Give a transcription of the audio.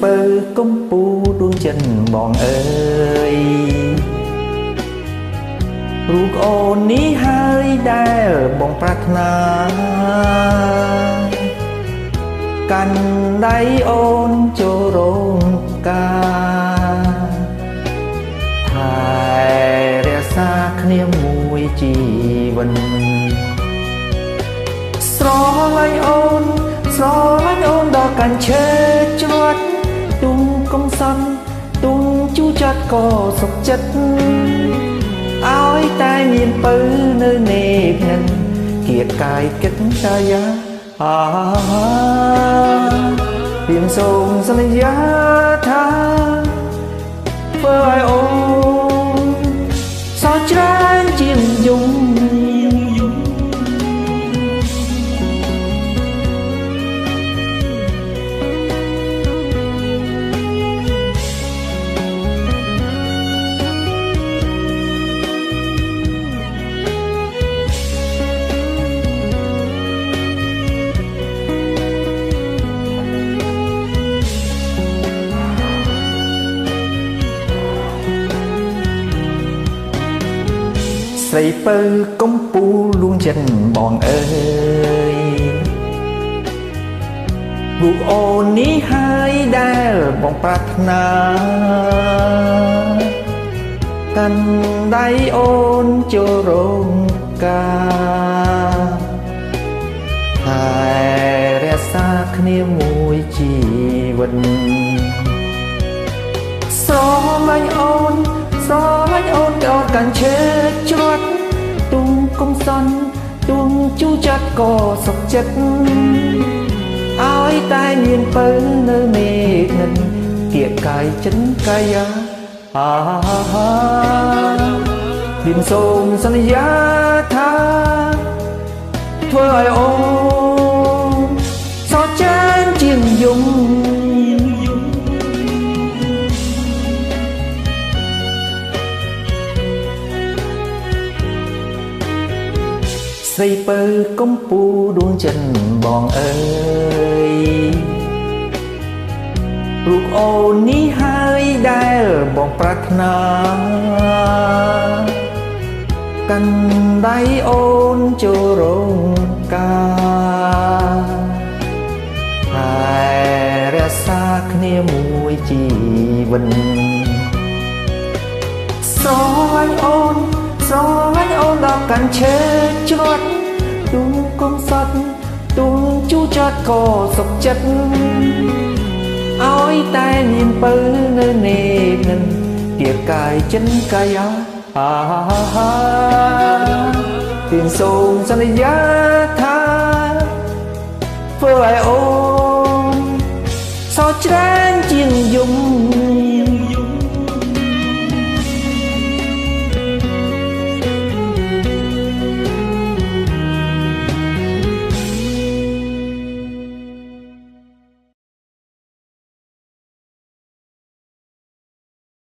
ពើកំពូដួងចិនបងអើយរូបអូននេះហើយដែលបងប្រាថ្នាកាន់ដៃអូនចូលរោងការថែរក្សាគ្នាមួយជីវិតស្រឡាញ់អូនដល់កាន់ឈើជ្រត់ទុំកំសត់ទុំជូចាត់ក៏សុខចិត្តឲ្យតែមានពៅនៅនេបនឹងគៀតកាយគិតតាយាព្រាមសូមសន្យាថាធ្វើឲ្យអូនសោកច្រើនជាងយំស្រីពៅកំពូលួងចិនបងអើយរូបអូននេះហើយដែលបងប្រាថ្នាកាន់ដៃអូនចូលរោងការហើយរក្សាគ្នាមួយជីវិតស្រឡាញ់អូនកោតកាន់ឈើជ្រត់ទុំកំសន់ទុំជូចាត់ក៏សុខចិត្តឲ្យតែមានពៅនៅមេឃនឹងគៀកកាយចិនកាយាព្រាមសូមសន្យាថាធ្វើឲ្យអូនសោកច្រើនជាងយំស្រីពៅកំពូដួងចិនបងអើយរូបអូននេះហើយដែលបងប្រាថ្នាកាន់ដៃអូនចូលរោងការហើយរក្សាគ្នាមួយជីវិតស្រឡាញ់អូនដល់កាន់ឈើជ្រត់ទុំកំសត់ទុំជូចាត់ក៏សុខចិត្តឲ្យតែមានពៅនៅនេបនឹងគៀកកាយចិនកាយាព្រាមសូមសន្យាថាធ្វើឲ្យអូនសោកច្រើនជាងយំ